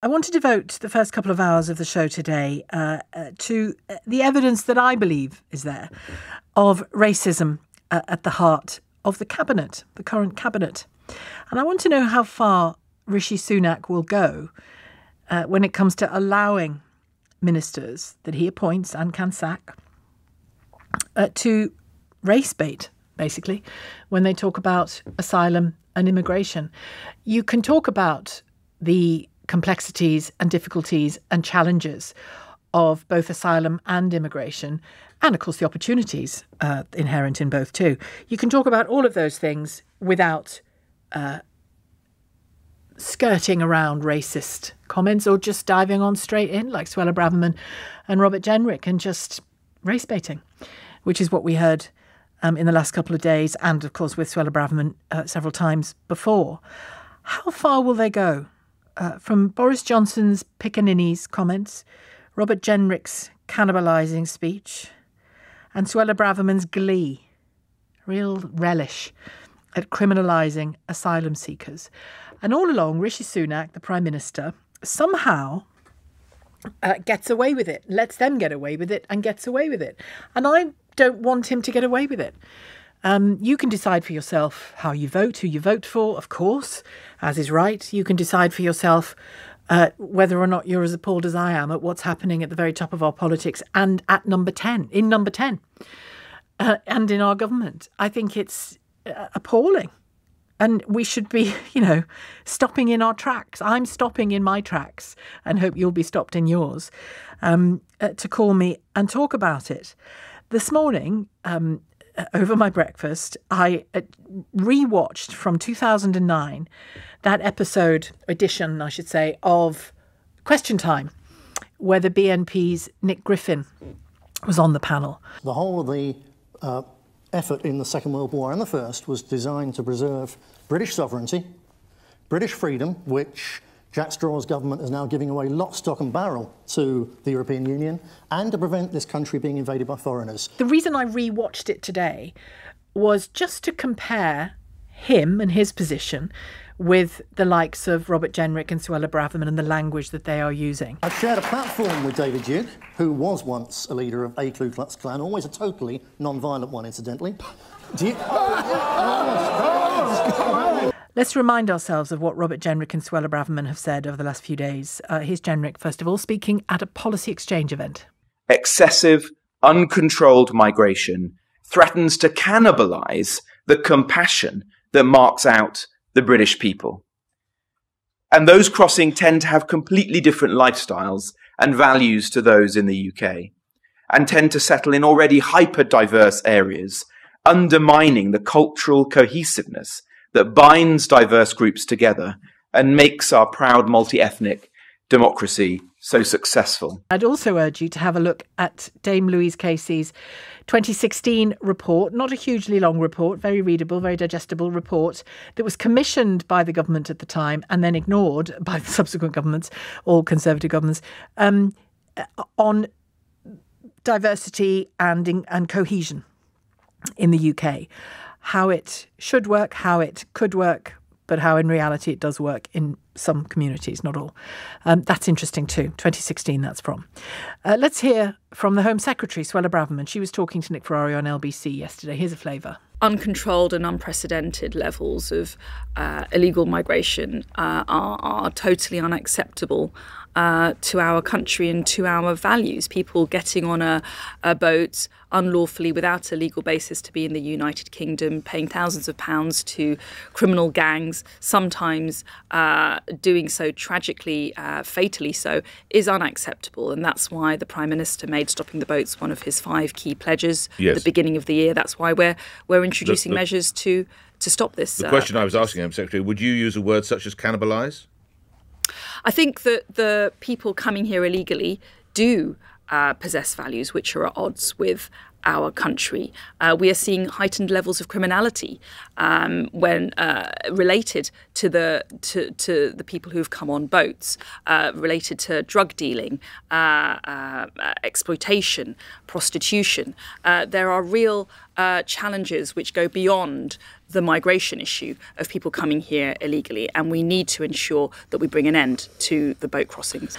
I want to devote the first couple of hours of the show today to the evidence that I believe is there of racism at the heart of the cabinet, the current cabinet. And I want to know how far Rishi Sunak will go when it comes to allowing ministers that he appoints and can sack to race bait, basically, when they talk about asylum and immigration. You can talk about the complexities and difficulties and challenges of both asylum and immigration, and of course the opportunities inherent in both too. You can talk about all of those things without skirting around racist comments or just diving on straight in like Shelagh Fogarty and Robert Jenrick and just race baiting, which is what we heard in the last couple of days, and of course with Shelagh Fogarty several times before. How far will they go? From Boris Johnson's pickaninnies comments, Robert Jenrick's cannibalising speech, and Shelagh Fogarty's glee, real relish at criminalising asylum seekers. And all along, Rishi Sunak, the Prime Minister, somehow gets away with it, lets them get away with it and gets away with it. And I don't want him to get away with it. You can decide for yourself how you vote, who you vote for, of course, as is right. You can decide for yourself whether or not you're as appalled as I am at what's happening at the very top of our politics and at number 10, and in our government. I think it's appalling. And we should be, stopping in our tracks. I'm stopping in my tracks and hope you'll be stopped in yours to call me and talk about it. This morning, over my breakfast, I rewatched from 2009 that edition, I should say, of Question Time, where the BNP's Nick Griffin was on the panel. The whole of the effort in the Second World War and the First was designed to preserve British sovereignty, British freedom, which Jack Straw's government is now giving away lock, stock and barrel to the European Union, and to prevent this country being invaded by foreigners. The reason I rewatched it today was just to compare him and his position with the likes of Robert Jenrick and Shelagh Fogarty and the language that they are using. I've shared a platform with David Duke, who was once a leader of a Ku Klux Klan, always a totally non-violent one, incidentally. Let's remind ourselves of what Robert Jenrick and Shelagh Fogarty have said over the last few days. Here's Jenrick, first of all, speaking at a policy exchange event. Excessive, uncontrolled migration threatens to cannibalise the compassion that marks out the British people. And those crossing tend to have completely different lifestyles and values to those in the UK, and tend to settle in already hyper-diverse areas, undermining the cultural cohesiveness that binds diverse groups together and makes our proud multi-ethnic democracy so successful. I'd also urge you to have a look at Dame Louise Casey's 2016 report, not a hugely long report, very readable, very digestible report that was commissioned by the government at the time and then ignored by the subsequent governments, all Conservative governments, on diversity and cohesion in the UK. How it should work, how it could work, but how in reality it does work in some communities, not all. That's interesting too. 2016, that's from. Let's hear from the Home Secretary, Shelagh Fogarty. She was talking to Nick Ferrari on LBC yesterday. Here's a flavour. Uncontrolled and unprecedented levels of illegal migration are totally unacceptable to our country and to our values. People getting on a boat unlawfully without a legal basis to be in the United Kingdom, paying thousands of pounds to criminal gangs, sometimes doing so tragically, fatally so, is unacceptable. And that's why the Prime Minister made stopping the boats one of his 5 key pledges at the beginning of the year. That's why we're introducing measures to stop this. The question I was asking him, Secretary, would you use a word such as cannibalise? I think that the people coming here illegally do possess values which are at odds with our country. We are seeing heightened levels of criminality when related to the people who have come on boats, related to drug dealing, exploitation, prostitution. There are real challenges which go beyond the migration issue of people coming here illegally, and we need to ensure that we bring an end to the boat crossings.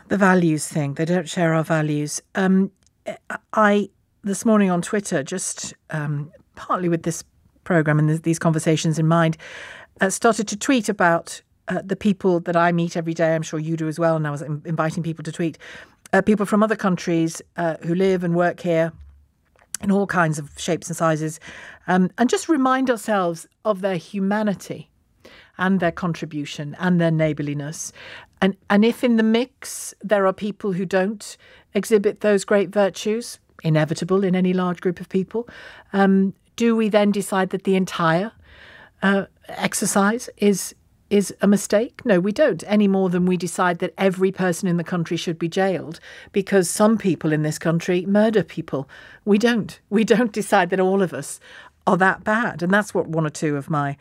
The values thing, they don't share our values. I, this morning on Twitter, just partly with this programme and these conversations in mind, started to tweet about the people that I meet every day. I'm sure you do as well. And I was inviting people to tweet, people from other countries who live and work here in all kinds of shapes and sizes, and just remind ourselves of their humanity and their contribution and their neighbourliness. And if in the mix there are people who don't exhibit those great virtues, inevitable in any large group of people, do we then decide that the entire exercise is a mistake? No, we don't, any more than we decide that every person in the country should be jailed because some people in this country murder people. We don't. We don't decide that all of us are that bad. And that's what one or two of my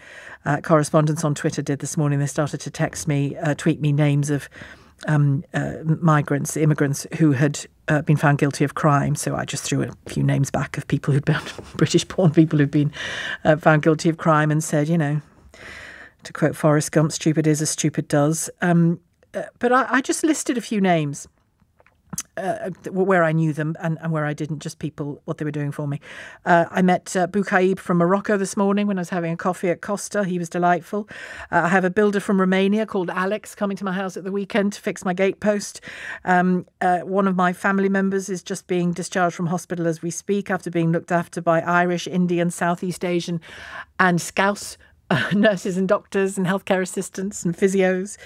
correspondents on Twitter did this morning. They started to text me, tweet me names of migrants, immigrants who had been found guilty of crime. So I just threw a few names back of people who'd been British-born people who'd been found guilty of crime and said, you know, to quote Forrest Gump, stupid is as stupid does. But I just listed a few names where I knew them and where I didn't, just people, what they were doing for me. I met Boukaib from Morocco this morning when I was having a coffee at Costa. He was delightful. I have a builder from Romania called Alex coming to my house at the weekend to fix my gate post. One of my family members is just being discharged from hospital as we speak after being looked after by Irish, Indian, Southeast Asian and Scouse nurses and doctors and healthcare assistants and physios.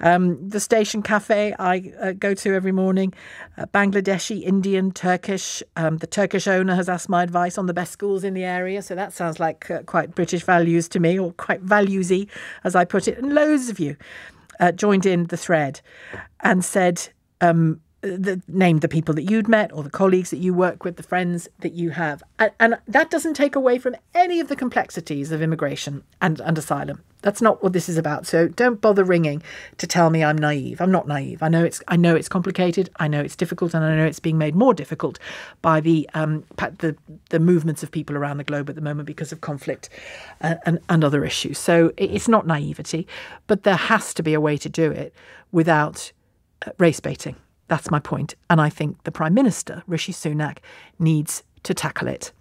The station cafe I go to every morning, Bangladeshi, Indian, Turkish. The Turkish owner has asked my advice on the best schools in the area. So that sounds like quite British values to me, or quite valuesy, as I put it. And loads of you joined in the thread and said, named the people that you'd met or the colleagues that you work with, the friends that you have. And that doesn't take away from any of the complexities of immigration and asylum. That's not what this is about. So don't bother ringing to tell me I'm naive. I'm not naive. I know it's complicated. I know it's difficult, and I know it's being made more difficult by the movements of people around the globe at the moment because of conflict and other issues. So it's not naivety, but there has to be a way to do it without race baiting. That's my point. And I think the Prime Minister, Rishi Sunak, needs to tackle it.